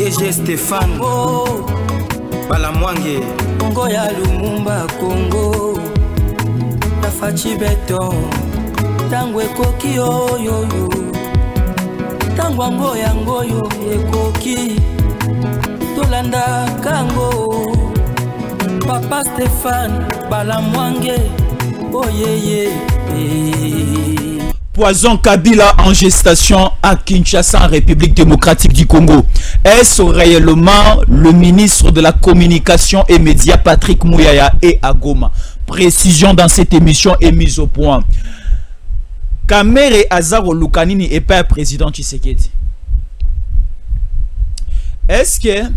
DG Stéphane oh. Balamwange Congo ya Lumumba Congo La Fachi Beton Tangwe koki oyoyo Tangwango yangoyo ekoki Tolanda kango Papa Stéphane Balamwange oh yeah. Poison Kabila en gestation à Kinshasa en République démocratique du Congo. Est-ce réellement le ministre de la communication et médias Patrick Mouyaya et Agoma? Précision dans cette émission est mise au point. Kamere Azaro Lukanini est pas président Tshisekedi. Est-ce que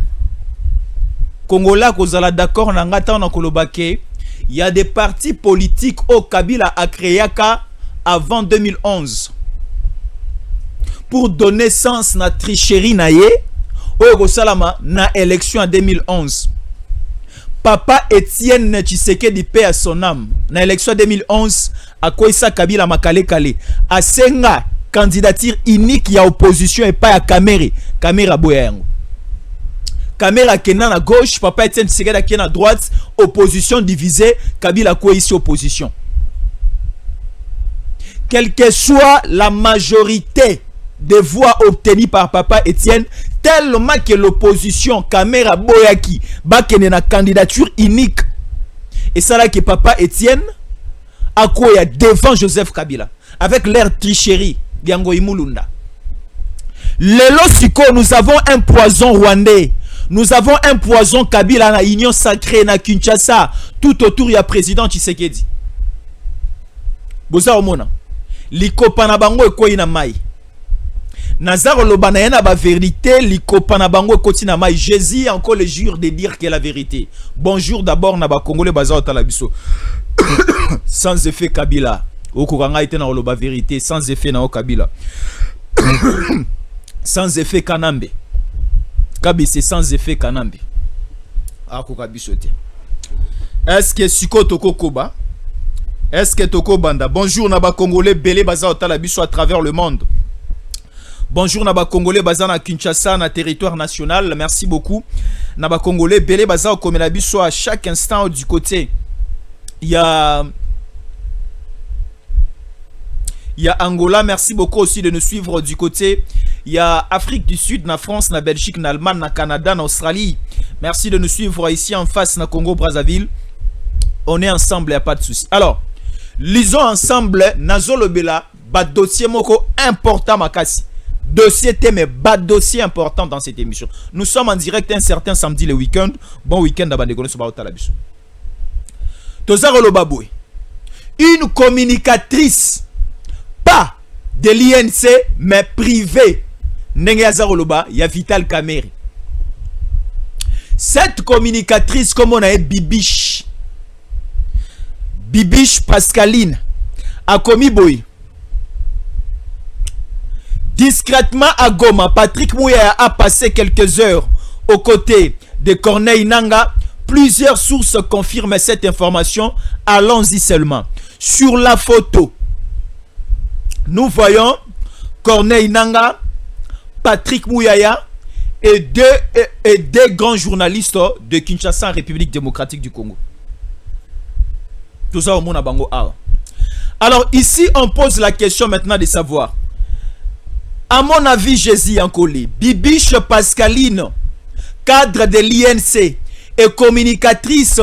Congolais kozala d'accord na ngata na kolobake il y a des partis politiques au Kabila a créé avant 2011 pour donner sens na tricherie na ye au salama na élection en 2011. Papa Etienne Tshisekedi paix à son âme na élection 2011 à Koisa Kabila makale kale a senga candidature unique ya opposition et pas à Kamera boyango. Kamera Kenan à gauche, Papa Etienne Tshisekedi Kenan à droite, opposition divisée, Kabila quoi ici opposition. Quelle que soit la majorité des voix obtenues par Papa Etienne, tellement que l'opposition Kamera Boyaki bakene na candidature unique. Et ça là que Papa Etienne a quoi devant Joseph Kabila avec l'air tricherie Biango Imulunda. Lelo siko nous avons un poison rwandais. Nous avons un poison Kabila na union sacrée na Kinshasa tout autour ya président Tshisekedi. Boza omona. Likopa na bango ekoyi na mai. Nazaro lobana yana ba vérité, likopa na bango ekoti na mai. Jésus encore le jure de dire que la vérité. Bonjour d'abord na ba Congolais baza otala biso. Sans effet Kabila. Okokanga ite na loba vérité sans effet na Kabila. Sans effet Kanambe. Kabi c'est sans effet Kanambi. Est-ce que Siko Toko Koba? Est-ce que Toko Banda? Bonjour Naba Congolais Belé Baza Otalabiso à travers le monde. Bonjour Naba Congolais Baza na Kinshasa na territoire national. Merci beaucoup. Naba Congolais Belé Baza Okomelabiso à chaque instant du côté. Il y a Angola, merci beaucoup aussi de nous suivre du côté. Il y a Afrique du Sud, na France, na Belgique, na Allemagne, na Canada, na Australie. Merci de nous suivre ici en face, na Congo, Brazzaville. On est ensemble, il n'y a pas de souci. Alors, lisons ensemble, Nazolo Bela, bas dossier moko important makasi. Dossier thème, bas dossier important dans cette émission. Nous sommes en direct un certain samedi le week-end. Bon week-end à Bandegone sur Baotalabus. Tozaro Baboué. Une communicatrice, pas de l'INC, mais privée. Nengeazaroloba, il y a Vital Kamerhe. Cette communicatrice, comme on a Bibiche Pascaline, a commis boy. Discrètement à Goma, Patrick Mouyaya a passé quelques heures aux côtés de Corneille Nangaa. Plusieurs sources confirment cette information. Allons-y seulement. Sur la photo, nous voyons Corneille Nangaa, Patrick Mouyaya et deux grands journalistes de Kinshasa en République démocratique du Congo. Tout ça au monde à Bango. Alors ici, on pose la question maintenant de savoir. À mon avis, Jésus Yankole, Bibiche Pascaline, cadre de l'INC et communicatrice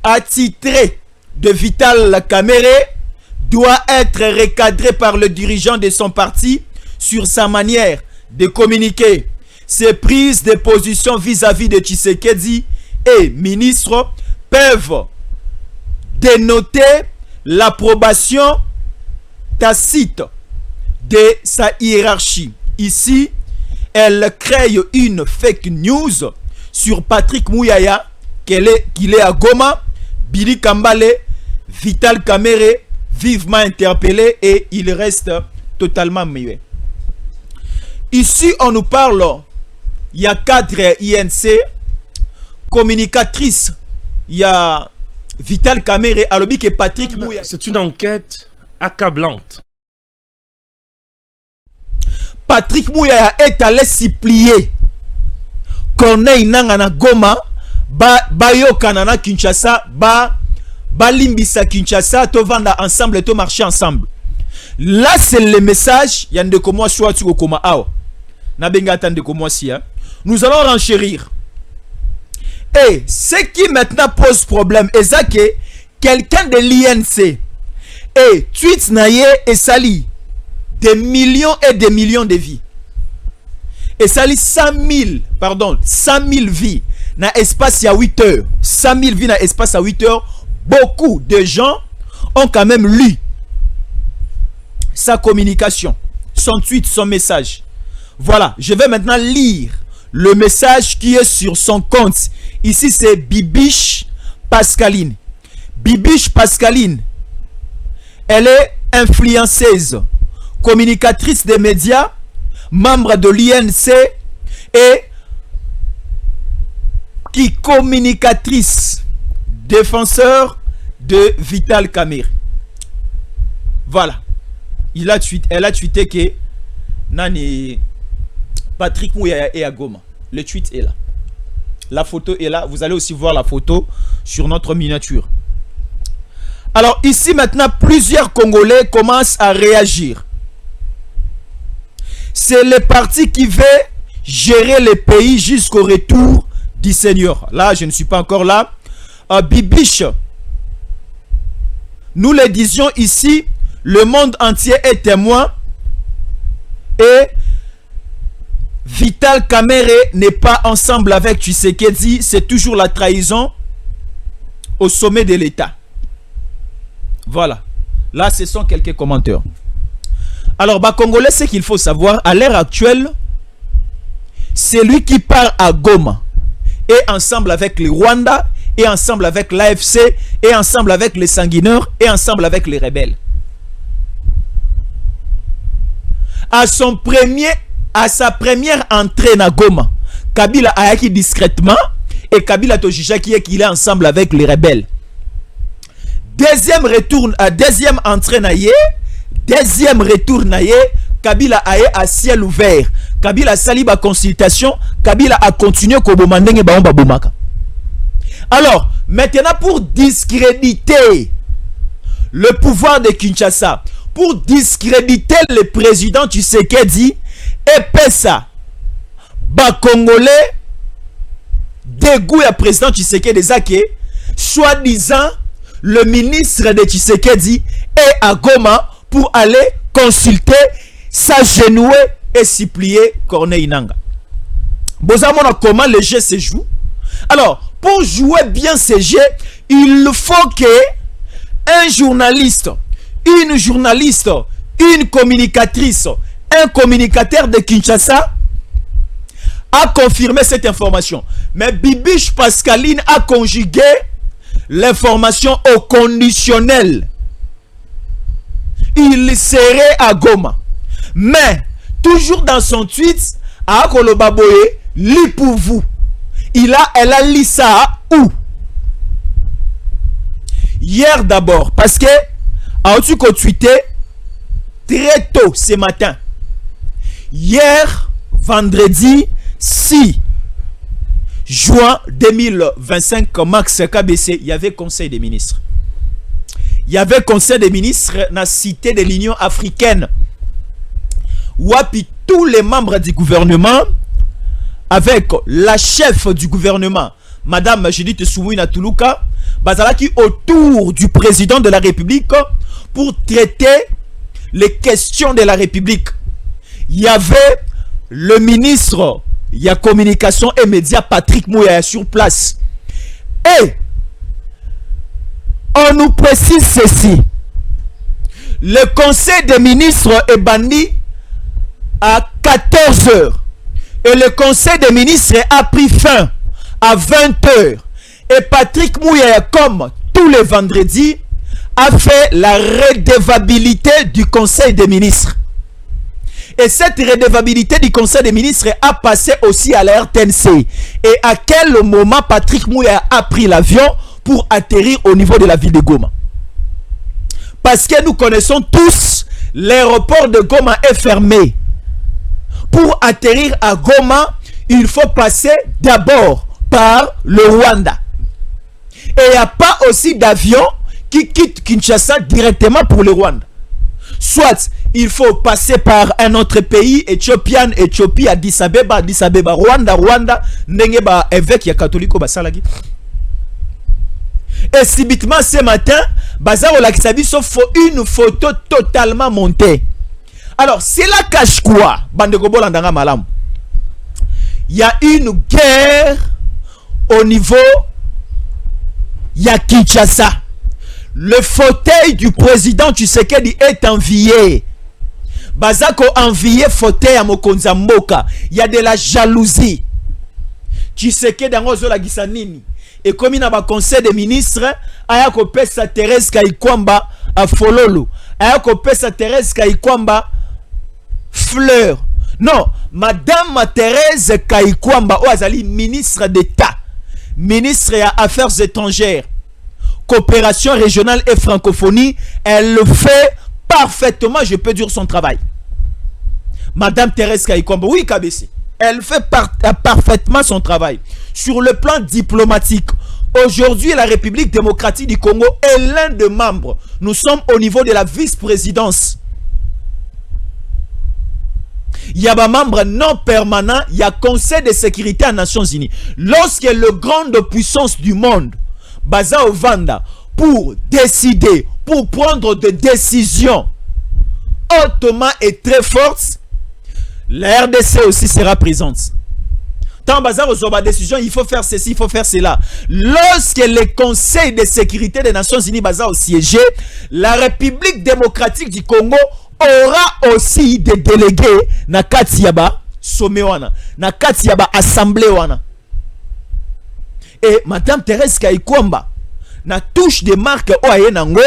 attitrée de Vital Kamerhe, doit être recadrée par le dirigeant de son parti sur sa manière de communiquer. Ses prises de position vis-à-vis de Tshisekedi et ministres peuvent dénoter l'approbation tacite de sa hiérarchie. Ici, elle crée une fake news sur Patrick Mouyaya, qu'il est à Goma. Billy Kambale, Vital Kamerhe, vivement interpellé et il reste totalement muet. Ici, on nous parle, il y a cadre INC, communicatrice, il y a Vital Kamerhe, Alobi et Patrick Mouyaya. C'est une enquête accablante. Patrick Mouyaya est allé supplier Corneille Nangaa na Goma bayokana na Kinshasa limbisa Kinshasa to vanda ensemble to marcher ensemble. Là c'est le message yande komo soit tu koma awa na benga tande komo si hein. Nous allons renchérir. Et ce qui maintenant pose problème est ça que quelqu'un de l'INC et tweet naye et sali des millions et des millions de vies. Et sali 100 000 vies dans espace à 8 heures. 100 000 vies dans espace à 8 heures. Beaucoup de gens ont quand même lu sa communication, son tweet, son message. Voilà, je vais maintenant lire le message qui est sur son compte. Ici, c'est Bibiche Pascaline. Bibiche Pascaline, elle est influenceuse, communicatrice des médias, membre de l'INC et qui communicatrice, défenseur de Vital Kamerhe. Voilà. Elle a tweeté que Nani Patrick Mouyaya est à Goma. Le tweet est là. La photo est là. Vous allez aussi voir la photo sur notre miniature. Alors ici maintenant, plusieurs Congolais commencent à réagir. C'est le parti qui veut gérer le pays jusqu'au retour du Seigneur. Là, je ne suis pas encore là. Bibiche, nous le disions ici, le monde entier est témoin et Vital Kamerhe n'est pas ensemble avec Tshisekedi, c'est toujours la trahison au sommet de l'État. Voilà. Là, ce sont quelques commentaires. Alors, Congolais, ce qu'il faut savoir, à l'heure actuelle, c'est lui qui part à Goma et ensemble avec les Rwandais, et ensemble avec l'AFC, et ensemble avec les sanguineurs, et ensemble avec les rebelles. À sa première entrée à Goma, Kabila a acquis discrètement, et Kabila Tojisha qui est qu'il est ensemble avec les rebelles. Deuxième entrée naïe, deuxième retour naïe, Kabila a eu à ciel ouvert. Kabila sali ba consultation, Kabila a continué kobomandenge ba bomaka. Alors, maintenant pour discréditer le pouvoir de Kinshasa, pour discréditer le président Tshisekedi, et Pessa, Congolais, dégoût à président Tshisekedi Zake, soi-disant, le ministre de Tshisekedi est à Goma pour aller consulter, s'agenouiller et supplier Corneille Nangaa. Vous savez comment le jeu se joue? Alors, pour jouer bien ce jeu, il faut que un journaliste, une communicatrice, un communicateur de Kinshasa a confirmé cette information. Mais Bibiche Pascaline a conjugué l'information au conditionnel. Il serait à Goma. Mais, toujours dans son tweet, à Kolobaboye, lit pour vous. Elle a lu ça où? Hier d'abord, parce que a tu tweeté très tôt ce matin. Hier, vendredi 6 juin 2025, Max KBC, il y avait conseil des ministres. Il y avait conseil des ministres dans la cité de l'Union africaine. Wapi tous les membres du gouvernement, avec la chef du gouvernement, Madame Judith Suwina Tuluka, bazalaki autour du président de la République pour traiter les questions de la République. Il y avait le ministre, il y a communication et médias, Patrick Mouyaya sur place. Et on nous précise ceci. Le conseil des ministres est banni à 14 h. Et le conseil des ministres a pris fin à 20 h. Et Patrick Mouyaya, comme tous les vendredis, a fait la redevabilité du conseil des ministres. Et cette redevabilité du conseil des ministres a passé aussi à la RTNC. Et à quel moment Patrick Mouyaya a pris l'avion pour atterrir au niveau de la ville de Goma? Parce que nous connaissons tous, l'aéroport de Goma est fermé. atterrir à Goma, il faut passer d'abord par le Rwanda. Et il n'y a pas aussi d'avion qui quitte Kinshasa directement pour le Rwanda. Soit il faut passer par un autre pays, Éthiopie, Addis Abeba, Rwanda, Nengeba évêque ya catholique basalagi. Et subitement ce matin, Bazar Olakisabi sauf une photo totalement montée. Alors, cela cache quoi? Bandekobolandanga malam. Il y a une guerre au niveau ya Kinshasa. Le fauteuil du président Tshisekedi est envié. Bazako envié fauteuil à Mokonza Mboka. Il y a de la jalousie. Tshisekedi angozo la gisanini. Et comme il y a un conseil des ministres, aya ko pesa Thérèse Kaikwamba à Fololo. Aya ko pesa Thérèse Kaikwamba fleur. Non, Madame Thérèse Kaikwamba Oazali, ministre d'État, ministre des Affaires étrangères, coopération régionale et francophonie, elle le fait parfaitement, je peux dire son travail. Madame Thérèse Kaikwamba, oui KBC, elle fait parfaitement son travail. Sur le plan diplomatique, aujourd'hui la République démocratique du Congo est l'un des membres. Nous sommes au niveau de la vice-présidence. Il y a un membre non permanent, il y a Conseil de sécurité des Nations Unies. Lorsque le grande puissance du monde, Baza Ovanda, pour décider, pour prendre des décisions hautement et très fortes, la RDC aussi sera présente. Tant Baza reçoit des décisions, il faut faire ceci, il faut faire cela. Lorsque le Conseil de sécurité des Nations Unies Baza au siégé, la République démocratique du Congo aura aussi des délégués na Katiaba Somewana, na Katiaba Assemblée wana. Et Madame Thérèse Kaikwamba na touche des marques Oayenango.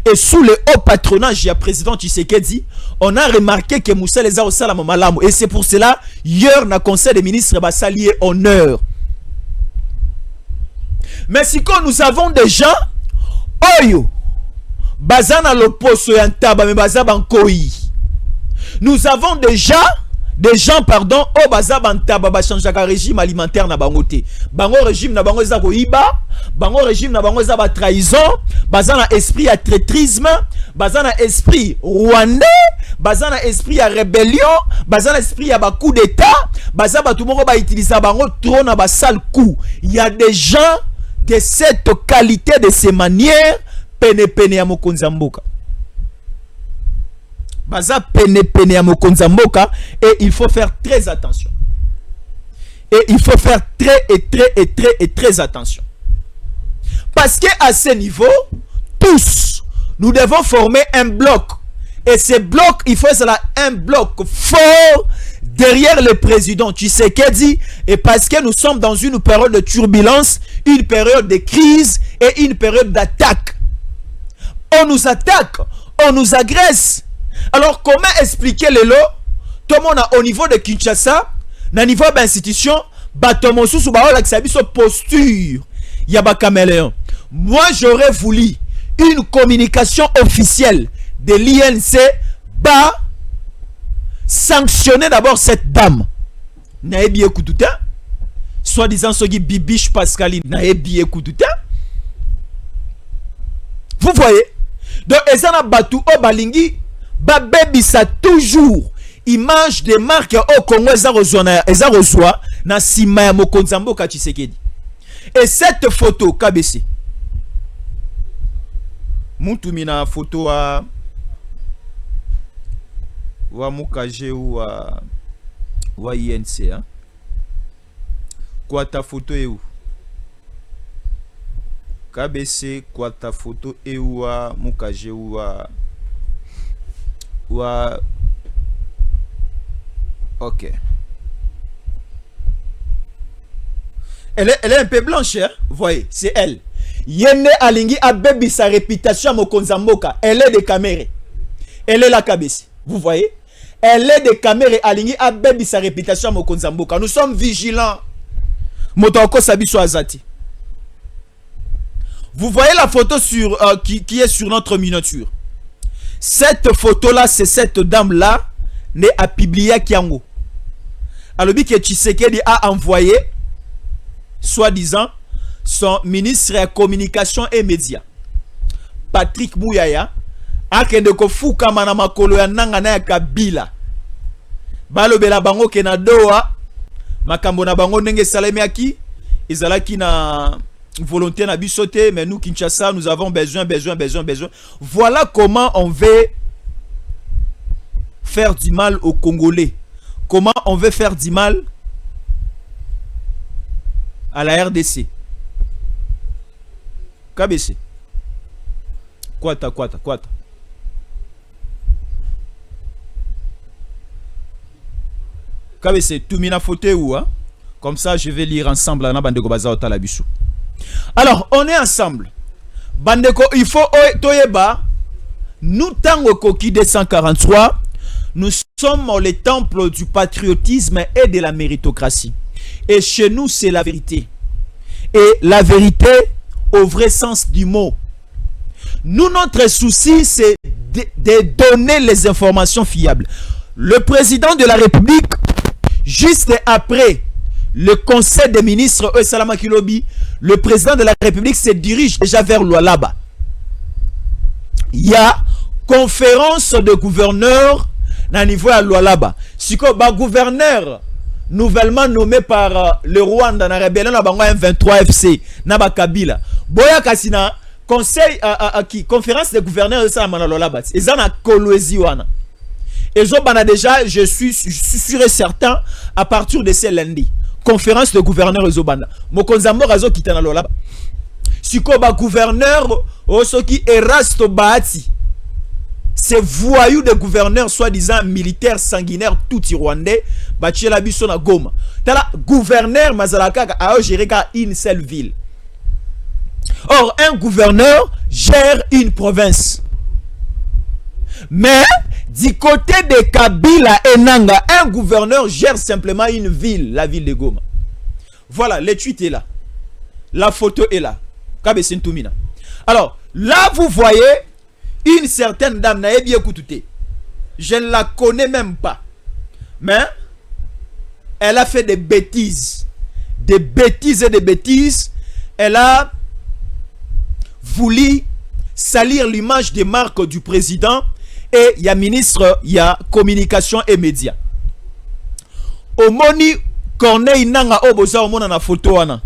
Et sous le haut patronage du président Tshisekedi, on a remarqué que Moussa les a au salam malamu. Et c'est pour cela, hier, na conseil des ministres, va s'allier honneur. Mais si quand nous avons des gens, Oyo, Bazana l'opposo yantaba, mais Bazaba Nkoi. Nous avons déjà des gens, pardon, au Bazabantaba, Bachanjaka régime alimentaire na bangote. Bango régime na bango zako iba. Bango régime na bango za ba trahison, bazana esprit à traîtrisme, bazana esprit rwandais, bazana esprit à rébellion, bazana esprit à ba coup d'état, bazaba tout monde ba utiliser bango trop na ba sale coup. Il y a des gens de cette qualité, de ces manières, pene ya Mokonza Mboka. Baza pene ya Mokonza Mboka, et il faut faire très attention. Et il faut faire très attention. Parce qu'à ce niveau, tous, nous devons former un bloc. Et ce bloc, il faut un bloc fort derrière le président Tshisekedi. Et parce que nous sommes dans une période de turbulence, une période de crise et une période d'attaque. On nous attaque, on nous agresse. Alors comment expliquer le lot? Tout le monde au niveau de Kinshasa, au niveau d'institution, Batomosu Subaola qui s'habille sur posture. Yaba Caméléon. Moi, j'aurais voulu une communication officielle de l'INC bas sanctionner d'abord cette dame. Naebi Ekoututa, soi-disant Sogi Bibiche Pascaline, Naebi Ekoututa. Vous voyez? Donc, Ezana Batou Obalingi, Babebi ça toujours image des marques au Congo, Eza reçoit, na Sima Mokonza Mboka Tshisekedi. Et cette photo, KBC, Moutoumina photo wa Mukaje ou wa INC. Hein? Quoi ta photo est où? KBC, quoi ta photo est où Mukaje ou ok. Elle est un peu blanche, hein? Vous voyez, c'est elle. Yene Alingi a bébi sa réputation à Mokonza Mboka. Elle est de Caméré. Elle est la KBC. Vous voyez? Elle est de Caméré. Alingi a bébi sa réputation à Mokonza Mboka. Nous sommes vigilants. Motoko Sabiso Azati. Vous voyez la photo sur, qui est sur notre miniature. Cette photo-là, c'est cette dame-là. ne a publié Kiango. Alobi que Tshisekedi a envoyé, soi-disant, son ministre de la communication et médias, Patrick Mouyaya, a kende ko fuka mana makolo ya nanga na ya Kabila. Balobela bango ke na doa, makambo na bango ndenge salemi aki, ezalaki na volonté na bisote, mais nous Kinshasa, nous avons besoin. Voilà comment on veut faire du mal aux Congolais. Comment on veut faire du mal à la RDC. KBC. Kwata. KBC, tout mina faute ou hein? Comme ça, je vais lire ensemble. Alors, on est ensemble. Bandeko, il faut toyeba. Nous, tango koki 243, nous sommes le temple du patriotisme et de la méritocratie. Et chez nous, c'est la vérité. Et la vérité au vrai sens du mot. Nous, notre souci, c'est de donner les informations fiables. Le président de la République, juste après le conseil des ministres, Salama Kilobi, le président de la République se dirige déjà vers Lualaba. Il y a conférence de gouverneurs à niveau à Lualaba. Si le gouverneur nouvellement nommé par le Rwanda na rébellion na bango M23 FC na Kabila. Boya Kasina conseil conférence de gouverneurs de Salama Lualaba. Ils en a Kolwezi wana. Ils ont déjà, je suis sûr et certain, à partir de ce lundi. Conférence de gouverneurs Zobana. Mokonzambo Razo Kitana Lolaba. Sikoba gouverneur Osoki Erasto Bahati. Ces voyous de gouverneurs soi-disant militaires sanguinaires tout rwandais. Bachela Bissona Goma. Tala gouverneur Mazalaka a géré une seule ville. Or, un gouverneur gère une province. Mais du côté de Kabila et Nanga, un gouverneur gère simplement une ville, la ville de Goma. Voilà, le tweet est là. La photo est là. Alors, là, vous voyez une certaine dame, je ne la connais même pas. Mais, elle a fait des bêtises. Des bêtises et des bêtises. Elle a voulu salir l'image des marques du président. Et il y a ministre, il y a communication et médias. Omoni Corneille Nanga oboza omona na photo wana.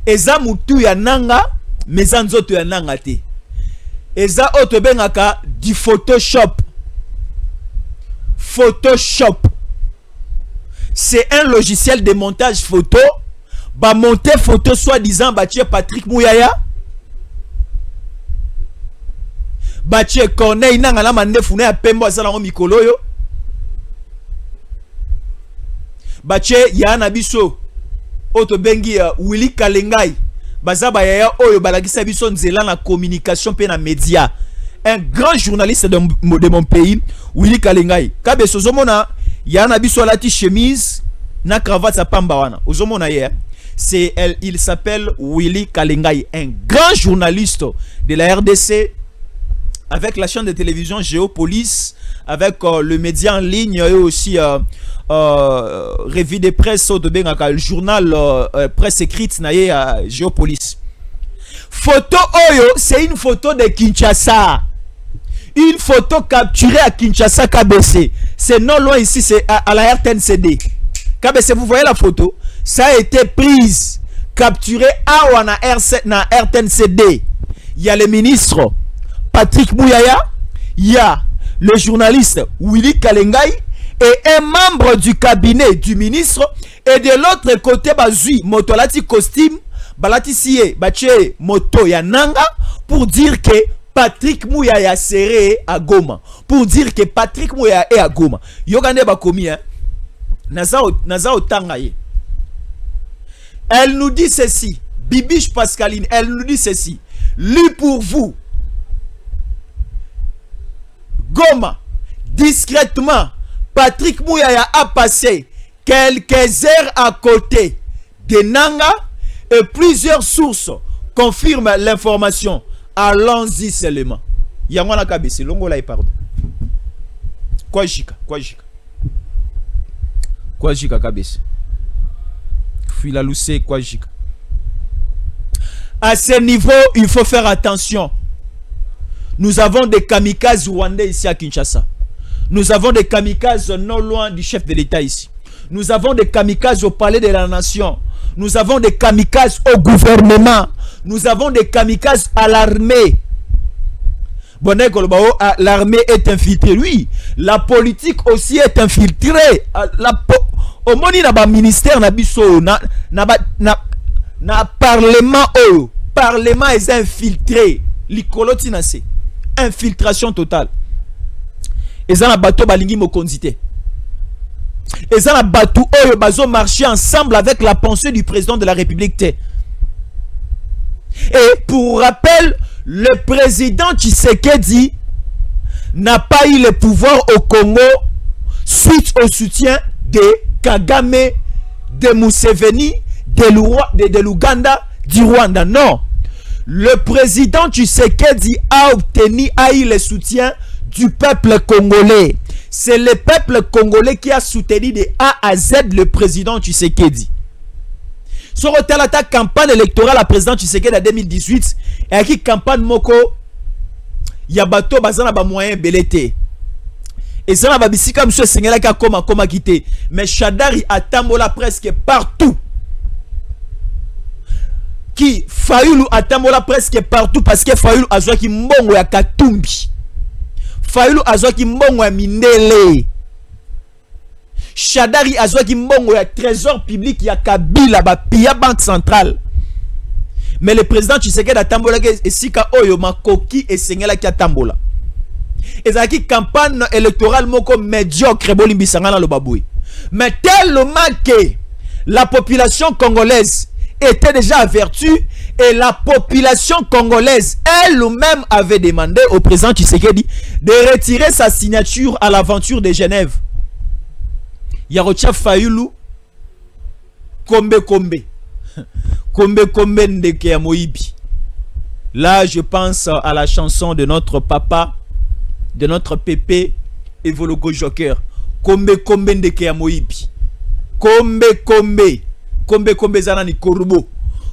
Eza mutu ya Nanga, meza nzoto ya Nanga te. Eza otobengaka di Photoshop. Photoshop. C'est un logiciel de montage photo. Ba monter photo soi-disant Bachie Patrick Mouyaya. Bachie Corneille Nanga la mande fune ya pembo azala ngo mikolo yo. Bachie ya na biso oto bengi Willy Kalengai bazaba ya oyo balakisa biso nzela na communication pe na média. Un grand journaliste de mon pays, Willy Kalengai. Kabe sozomona ya na biso lati chemise na cravate sa pamba wana. Ozomona hier. Il s'appelle Willy Kalengai, un grand journaliste de la RDC. Avec la chaîne de télévision Géopolis, avec le média en ligne et aussi revue de presse le journal presse écrite naie à Géopolis. Photo Oyo, c'est une photo de Kinshasa. Une photo capturée à Kinshasa KBC. C'est non loin ici, c'est à la RTNCD. KBC, vous voyez la photo? Ça a été prise, capturée à na RTNCD. Il y a le ministre Patrick Mouyaya, il y a le journaliste Willy Kalengai et un membre du cabinet du ministre. Et de l'autre côté, Bazui, Motolati costume, Balati Siye, Bache Moto Yananga, pour dire que Patrick Mouyaya serait à Goma. Pour dire que Patrick Mouyaya est à Goma. Yogane Bakomi, hein. Nazao Tangaye. Elle nous dit ceci. Bibiche Pascaline, elle nous dit ceci. Lu pour vous. Goma, discrètement, Patrick Mouyaya a passé quelques heures à côté de Nanga et plusieurs sources confirment l'information. Allons-y seulement. Yangwana Kabesi, Longola et pardon. Quoi jika? Quoi jika kabese. Fila lousse quoi jika. À ce niveau, il faut faire attention. Nous avons des kamikazes rwandais ici à Kinshasa. Nous avons des kamikazes non loin du chef de l'État ici. Nous avons des kamikazes au palais de la nation. Nous avons des kamikazes au gouvernement. Nous avons des kamikazes à l'armée. L'armée est infiltrée. Oui, la politique aussi est infiltrée. Au moins, il y a un ministère, na parlement. Parlement est infiltré. Infiltration totale. Et ça, na bateau balingi mokonzite. Et ça, na bateau oyo bazo marcher ensemble avec la pensée du président de la République. Et pour rappel, le président Tshisekedi n'a pas eu le pouvoir au Congo suite au soutien de Kagame, de Museveni, de l'Ouganda, du Rwanda. Non. Le président Tshisekedi a eu le soutien du peuple congolais. C'est le peuple congolais qui a soutenu de A à Z le président Tshisekedi. Sur la campagne électorale à président Tshisekedi en 2018, et qui campagne moko yabato bazana ba moyen belete. Et ça va bisika monsieur Sengela ka koma quitté, mais Shadari atambola presque partout. Qui Fayulu atambola presque partout parce que Fayulu azwa ki mbongo ya Katumbi. Fayulu azwa ki mbongo ya Mindele. Shadari azwa ki mbongo ya trésor public ya Kabila ba pia banque centrale. Mais le président Tshisekedi atambola ke esika oyo makoki esengela ki atambola. Ezaki campagne électorale moko médiocre bolimbisanga na lobaboué. Mais tellement que la population congolaise était déjà avertie et la population congolaise elle-même avait demandé au président Tshisekedi de retirer sa signature à l'aventure de Genève. Yarocha Fayulu Kombe ndeke ya Moïbi. Là je pense à la chanson de notre papa, de notre pépé Evologo Joker. Kombe ndeke ya Moïbi. Kombe zana ni Korubo.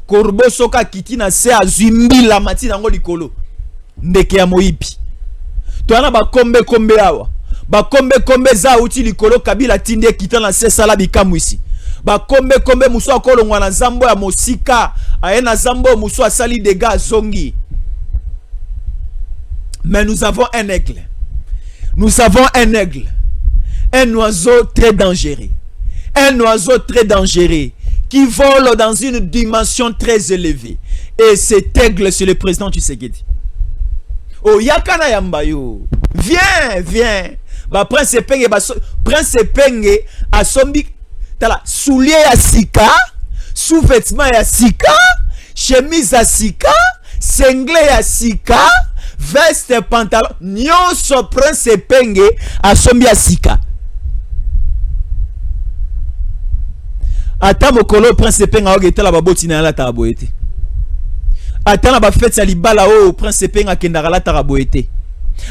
Korubo soka kiti na se azimbi la mati nango likolo. Ndeke ya Moïbi. Toana ba kombe awa. Ba kombe za uti likolo Kabila tinde kita na se sala bikamu isi. Ba kombe muso akolongwa na zambo ya mosika. Aye na zambo muso asali dega zongi. Mais nous avons un aigle. Nous avons un aigle. Un oiseau très dangereux. Un oiseau très dangereux qui vole dans une dimension très élevée. Et cet aigle, c'est le président Tshisekedi. Oh, yakana yambayo. Viens. Ba prince Penge a sombi tala soulier ya sika, sous-vêtement ya sika, chemise ya sika, sengle ya sika, veste pantalon, nyonso prince Penge a sombi ya sika. Ata mokolo prince Penga ogeta la baboti na la taraboete. Ata na ba fête ya libala o prince Penga kendara la taraboete.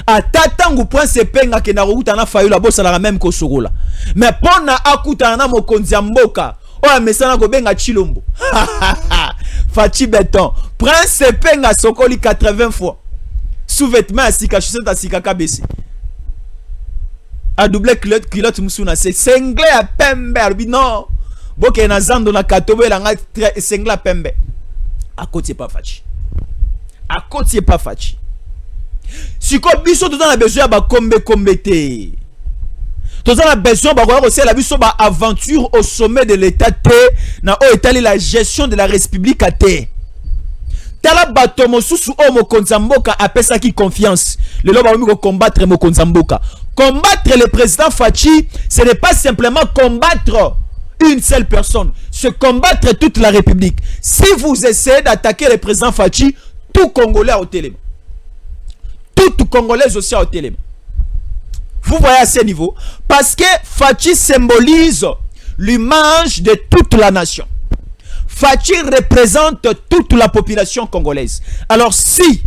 Ata tangu prince Penga kendara okuta na Fayulu abosa la même ko sokola. Mais pona akuta na mokonzi ya mboka o mesana ko benga Chilombo. Fachi Beton. Prince Penga sokoli 80 fois. Sous-vêtement à sika chaussette à sika kabesi. A double culotte musuna c'est sengle à pembe non. Boke na zando na katobe la nga sengla pembe. A côté pas fachi. A côté pas fachi. Si ko biso tout dans besoin ba kombe te. Tout dans besoin ba ko aussi la biso ba aventure au sommet de l'état te na o étaler la gestion de la république à te. Tala bato mosusu o mokonzamboka apesa ki confiance. Le loba ko combattre mokonzamboka. Combattre le président Fachi, ce n'est pas simplement combattre une seule personne, se combattre toute la République. Si vous essayez d'attaquer le président Fachi, tout Congolais au téléma. Tout Congolais aussi au téléma. Vous voyez à ce niveau, parce que Fachi symbolise l'image de toute la nation. Fachi représente toute la population congolaise. Alors si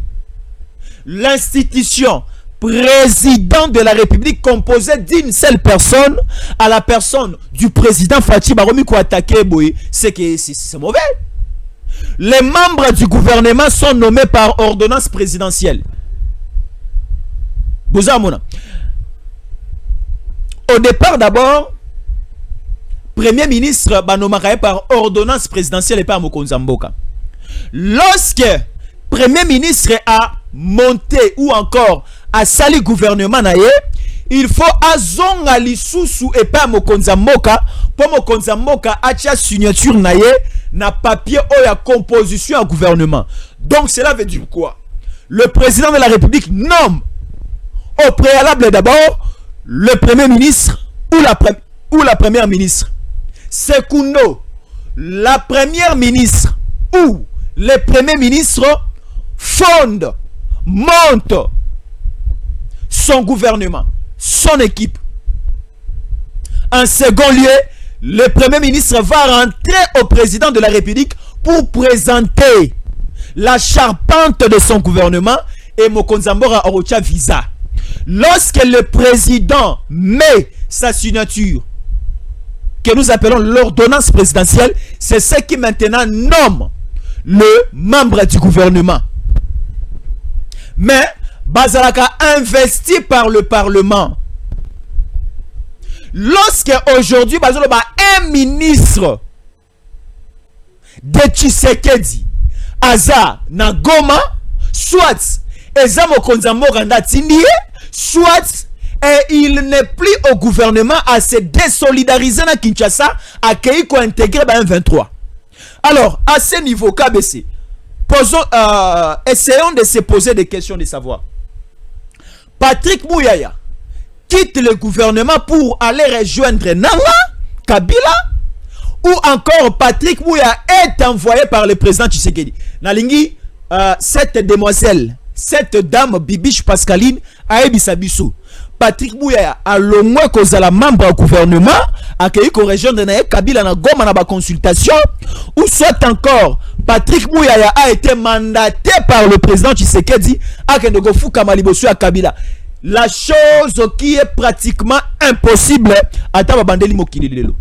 l'institution président de la République composé d'une seule personne, à la personne du président Fachi Baromi ko attaquer boy, c'est que c'est mauvais. Les membres du gouvernement sont nommés par ordonnance présidentielle. Au départ d'abord, Premier ministre Banomakaye par ordonnance présidentielle et par Mokonza Mboka. Lorsque Premier ministre a monté ou encore a sali gouvernement naye, il faut azonga lisusu et pas Mokonza Mboka pour Mokonza Mboka acha signature naye na papier ou ya composition à gouvernement. Donc cela veut dire quoi? Le président de la République nomme au préalable d'abord le Premier ministre ou la première ministre. Secundo, la première ministre ou le Premier ministre fonde, monte son gouvernement, son équipe. En second lieu, le Premier ministre va rentrer au président de la République pour présenter la charpente de son gouvernement et Mokonza Mboka Orocha visa. Lorsque le président met sa signature, que nous appelons l'ordonnance présidentielle, c'est ce qui maintenant nomme le membre du gouvernement. Mais Bazalaka investi par le Parlement. Lorsque aujourd'hui Bazalaka un ministre de Tshisekedi Aza Nagoma, soit Eza Mokonza Mboka Ndatindie, soit et il n'est plus au gouvernement à se désolidariser dans Kinshasa, à Keiko intégrer un 23. Alors, à ce niveau, KBC, essayons de se poser des questions de savoir. Patrick Mouyaya quitte le gouvernement pour aller rejoindre Nanga, Kabila, ou encore Patrick Mouyaya est envoyé par le président Tshisekedi. Nalingi, cette demoiselle, cette dame Bibiche Pascaline, a Ebisabiso. Patrick Mouyaya a l'ongwe kozala membre au gouvernement accueilli ko rejoindre na Kabila na Goma na ba consultation, ou soit encore Patrick Mouyaya a été mandaté par le président Tshisekedi à Kendoko Fukama liboso à Kabila. La chose qui est pratiquement impossible à ta bandeli mokili lelo.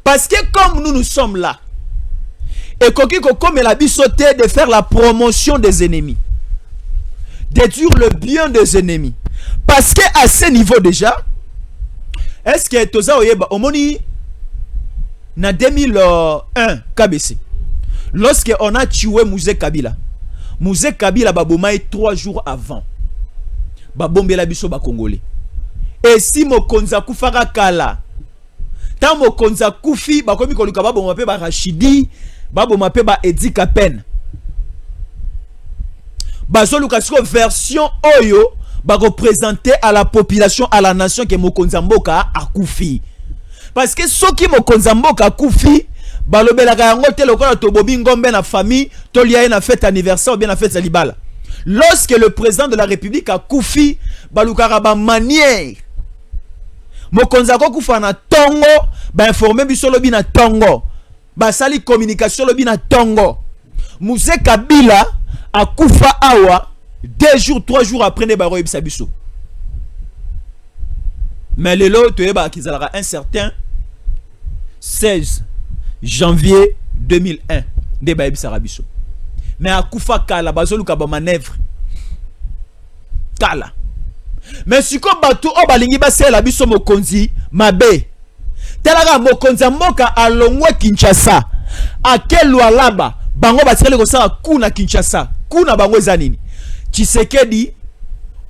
Parce que comme nous sommes là, et comme la bisoté de faire la promotion des ennemis, détruire le bien des ennemis. Parce que à ce niveau déjà, est-ce que Toza Oyeba Omoni na 2001 KBC, lorsque on a tué Mouzé Kabila babomai 3 jours avant babombela biso ba Congolais. Et si Mokonza Kufara Kala, tant Mokonza Kufi bakomi koluka baboma pe ba Rachidi, baboma pe ba Edi Kapen. Bazo Lukasiko version Oyo va représenter à la population, à la nation que Mokonza Mboka a Koufi. Parce que ceux qui Mokonza Mboka a Koufi, balobelaka yango te lokola tobobi ngombe na famille, tolia na fête anniversaire ou bien na fête salibala. Lorsque le président de la République a Koufi, balukara ba manière Mokonza ko kufa na tongo, ba informer biso lobi na tongo. Ba sali communication lobi na tongo. Mouzé Kabila a Koufa Awa 2 jours, 3 jours après ne baro Ibisabiso. Mais le lot qui a un certain 16 janvier 2001 de Ibisarabiso. Mais à Koufa Kala bazolu ka ba manœuvre Kala. Mais si ko batu o balingi ba sela biso mokonzi mabe. Telaka Mokonza Mboka alongwe Kinshasa. A quel loi bango batikele kosala kuna Kinshasa. Kuna bango zanini. Tshisekedi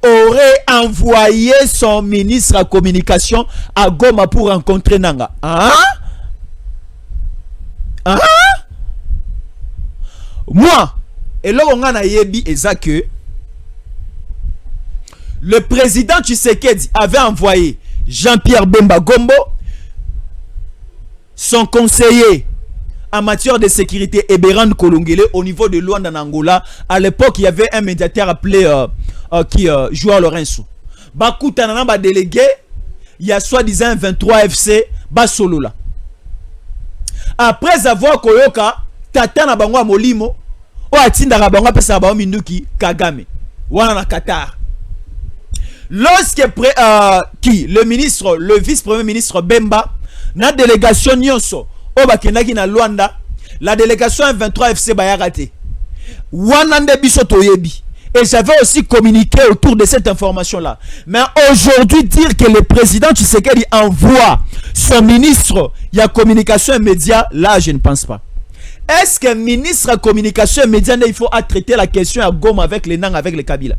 aurait envoyé son ministre à communication à Goma pour rencontrer Nanga. Hein? Hein? Moi, et là on a yebi que le président Tshisekedi avait envoyé Jean-Pierre Bemba Gombo, son conseiller en matière de sécurité, Eberand Kolongele, au niveau de Luanda en Angola. À l'époque, il y avait un médiateur appelé Joao Lorenzo. Bakuta nana délégué, il y a soi-disant 23 FC Basolola. Après avoir koyoka Tata na bango molimo, o atinda bango pesa ba minduki Kagame wana na Qatar. Lorsque le ministre, le vice-premier ministre Bemba na délégation nyonso o bakendaki na Luanda, la délégation 23 FC bayarate wana nde biso toyebi. Et j'avais aussi communiqué autour de cette information-là. Mais aujourd'hui, dire que le président Tshisekedi envoie son ministre, il y a communication et médias, là, je ne pense pas. Est-ce que ministre de communication et médias, il faut traiter la question à Goma avec les Nang, avec les Kabila?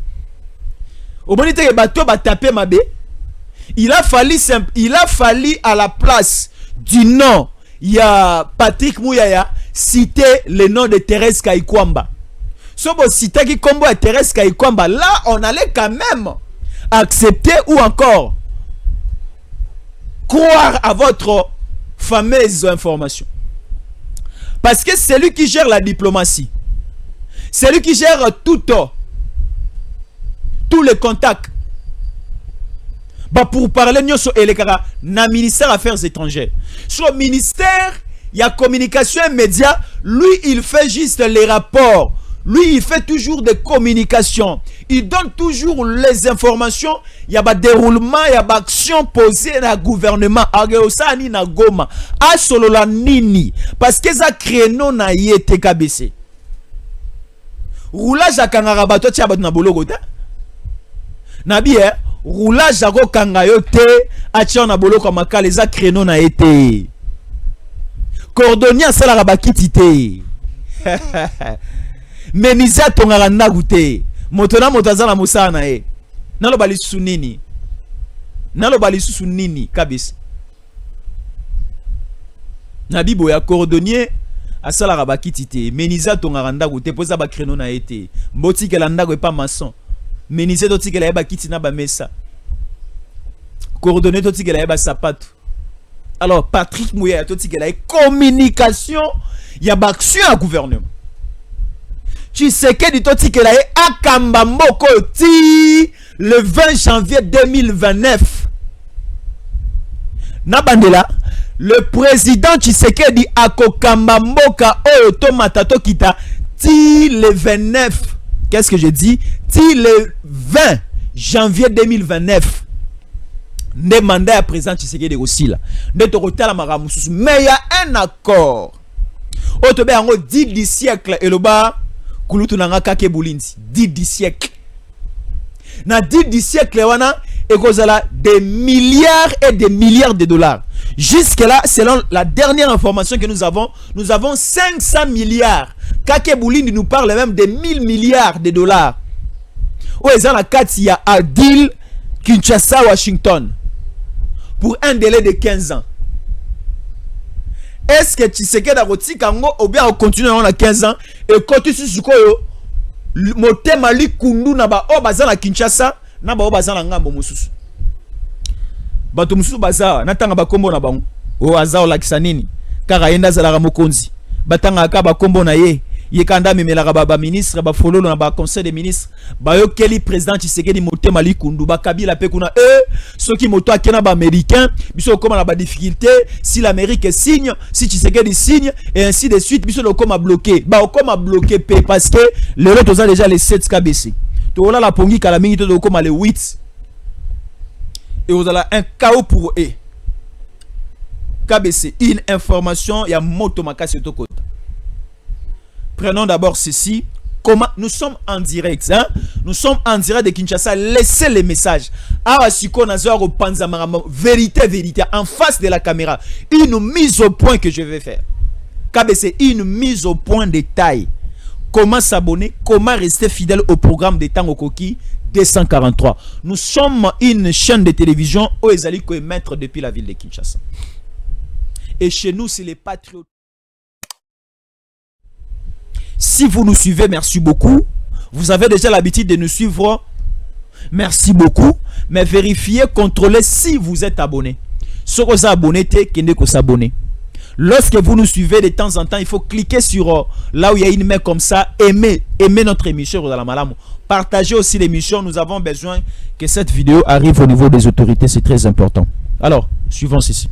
Au moment où il a tapé ma bé, il a fallu à la place du nom, il y a Patrick Mouyaya, citer le nom de Thérèse Kaïkwamba. Sobo Sitaki Kombo et Thérèse Kaïkwamba, là on allait quand même accepter ou encore croire à votre fameuse information. Parce que c'est lui qui gère la diplomatie. C'est lui qui gère tous les contacts. Bah pour parler na ministère Affaires étrangères. Sur le ministère, il y a communication et médias. Lui, il fait juste les rapports. Lui, il fait toujours des communications. Il donne toujours les informations. Il y a des déroulements, il y a des actions posées dans le gouvernement. Ageosani na Goma. A solo la nini. Parce que ça crée non na yete KBC. Roulage à Kangarabato tia bat na bologo ta. Nabi roulage à Kangayote a tia na bologo makale za crée non na yete. Cordonnier à sala rabakitite. Meniza tongara nagute motona motazana musana nalo bali sunini kabisa na bibo ya cordonnier asala rabakitite meniza tongara ndagute poza ba kreno na ete mboti ke landago epa maçon meniza to tikela ba kiti na ba mesa cordonnier to tikela ba sapato. Alors Patrick Mouya to tikela communication ya ba action à gouvernement. Tu sais que du toti que akamba mboko ti le 20 janvier 2029. Nabandela, le président Tshisekedi akokamba mboka oyo matato kita ti le 29. Qu'est-ce que je dis? Ti le 20 janvier 2029. Ne mandat à président Tshisekedi aussi là. Ne te retala maramusu. Mais il y a un accord. Otobe yango 10 du siècle et le bas Kulutu nanga kake bulindi 10 du siècle. Na 10 du siècle wana ekozala des milliards et des milliards de dollars. Jusque là, selon la dernière information que nous avons 500 milliards. Kake bulindi nous parle même de 1000 milliards de dollars. Ou ezala kati ya a deal Kinshasa Washington pour un délai de 15 ans. Est-ce que Tshisekedi akotika ngo ou bien on continue dans 15 ans et quand sukoyo motema likundu na ba o bazana Kinshasa na ba o bazana ngambo mususu bato mususu baza natanga ba kombo na bango o azao lakisa nini kaka yenda zala mokonzi batanga ka ba kombo na ye yekanda memela ba ministre ba fololo na ba conseil des ministres ba yo keli président Tshisekedi motema likundu ba kabila pe kuna ceux qui moto akena ba américain biso koma na ba difficulté si l'Amérique signe si Tshisekedi signe et ainsi de suite biso koma bloqué ba koma bloqué pe parce que le lot toza déjà les 7 KBC to la pongi kala mingi to koma les 8 et vous avez un chaos pour eux KBC une information ya moto makasi to kota. Prenons d'abord ceci. Comment nous sommes en direct, hein? Nous sommes en direct de Kinshasa. Laissez les messages. Vérité, en face de la caméra. Une mise au point que je vais faire. KBC, une mise au point de taille. Comment s'abonner? Comment rester fidèle au programme de Tango Koki 243. Nous sommes une chaîne de télévision où ils allaient émettre depuis la ville de Kinshasa. Et chez nous, c'est les patriotes. Si vous nous suivez, merci beaucoup. Vous avez déjà l'habitude de nous suivre. Merci beaucoup. Mais vérifiez, contrôlez si vous êtes abonné. Si vous êtes abonné, s'abonner. Lorsque vous nous suivez de temps en temps, il faut cliquer sur là où il y a une main comme ça. Aimez notre émission. Partagez aussi l'émission. Nous avons besoin que cette vidéo arrive au niveau des autorités. C'est très important. Alors, suivons ceci.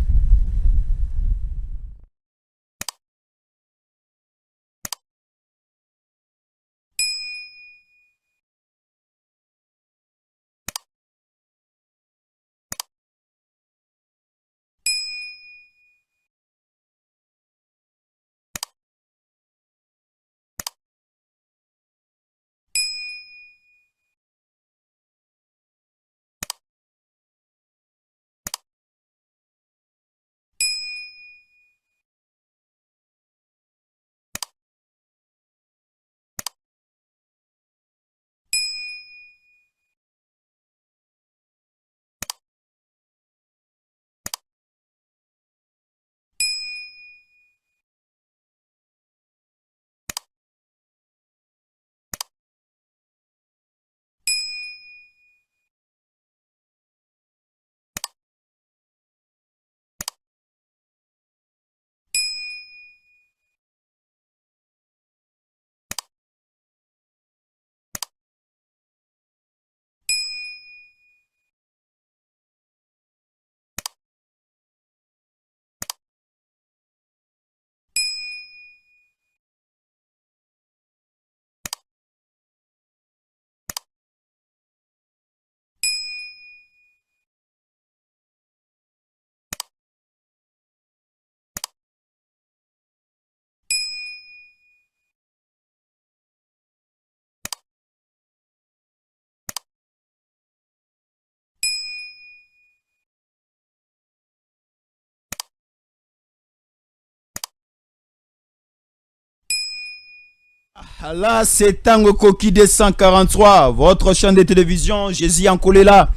Là, c'est Tango Koki 243, votre chaîne de télévision. Jésus Ankolé là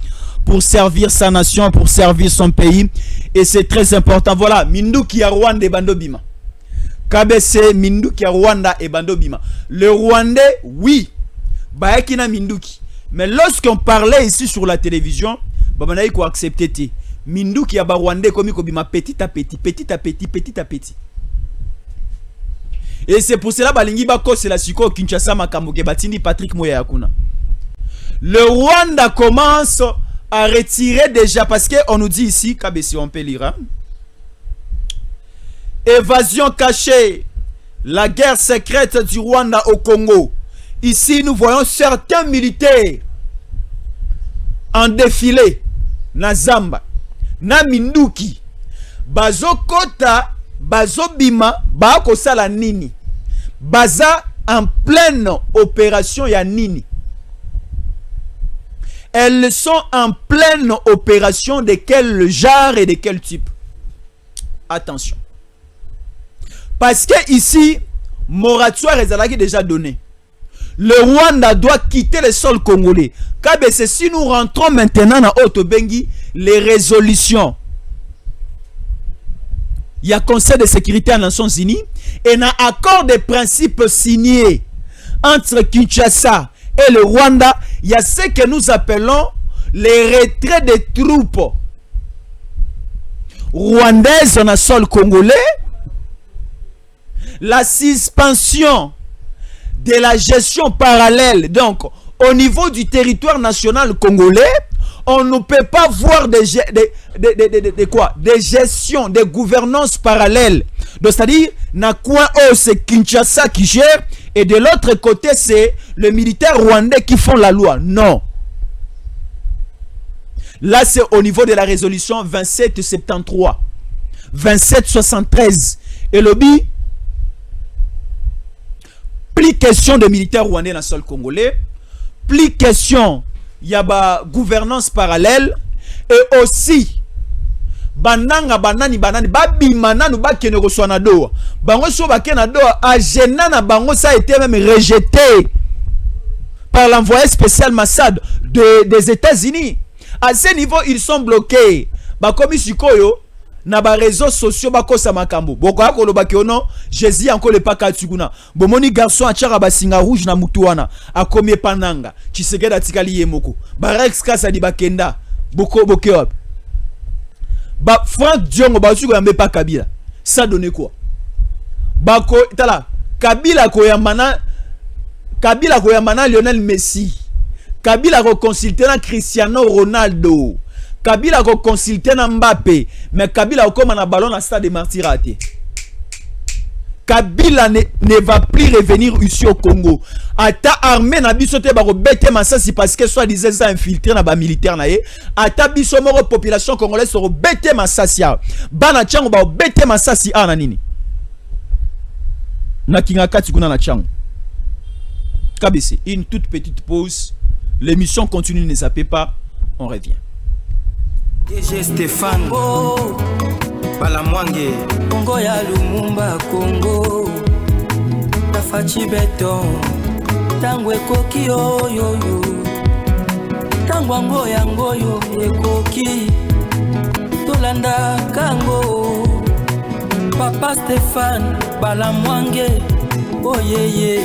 pour servir sa nation, pour servir son pays. Et c'est très important. Voilà, Minduki à Rwanda et Bandobima. KBC, Minduki à Rwanda et Bandobima. Le Rwandais, oui, Baekina Minduki. Mais lorsqu'on parlait ici sur la télévision, Babanaï ko accepté. Minduki à Rwandais comme Kobima petit à petit, petit à petit, petit à petit. Et c'est pour cela balingi bako c'est la siko Kinshasa makambo ke batindi Patrick Moya Yakuna. Le Rwanda commence à retirer déjà parce que on nous dit ici KBC on peut lire. Évasion cachée, la guerre secrète du Rwanda au Congo. Ici nous voyons certains militaires en défilé na Zamba, na Minduki, bazokota, bazobima, bako sala nini. Baza en pleine opération ya nini. Elles sont en pleine opération de quel genre et de quel type? Attention. Parce que ici, moratoire est déjà donné. Le Rwanda doit quitter le sol congolais. Car si nous rentrons maintenant dans Otobengi, les résolutions. Il y a Conseil de sécurité des Nations Unies et un accord de principe signé entre Kinshasa et le Rwanda. Il y a ce que nous appelons les retraits des troupes rwandaises dans le sol congolais, la suspension de la gestion parallèle. Donc, au niveau du territoire national congolais, on ne peut pas voir des gestions, des gouvernances parallèles. C'est-à-dire, c'est Kinshasa qui gère et de l'autre côté, c'est le militaire rwandais qui font la loi. Non. Là, c'est au niveau de la résolution 2773, 2773. Et le but, plus question de militaires rwandais dans le sol congolais, plus question il y a ba gouvernance parallèle et aussi bananga banani babimana nous ba kene ko swana do bango so ba kena do a gênant na bango, ça a été même rejeté par l'envoyé spécial Massad des États-Unis. À ce niveau ils sont bloqués ba komi sikoyo na ba réseaux sociaux ba kosa makambo boko akoloba ke ono Jésus encore le paka tuguna bomoni garçon achara ba singa rouge na mutuana akomie pananga Tshisekedi tikali yemoko ba Rex Kasa di bakenda boko bokeop ba Franck Diongo ba suko yambe pa Kabila, ça donne quoi? Bako tala Kabila ko yamana Lionel Messi, Kabila ko consulter na Cristiano Ronaldo, Kabila ko consulter na Mbappé, mais Kabila ko na ballon na stade de Martyrs. Kabila ne va plus revenir ici au Congo. Ata armée na biso te ba ko bete masasi parce que soit disait ça infiltré na ba militaire na ye. Ata biso moko population congolaise so bete masasi ya. Bana chango ba bete masasi ana nini. Na kinga kati kuna na chango. KBC, une toute petite pause. L'émission continue, ne zappez pas, on revient. DG Stéphane Balamwange Congo ya Lumumba Congo Tafachi Beton Tango ekoki yo Tango ngoyo ekoki Tolanda kango Papa Stéphane Balamwange oh yeah.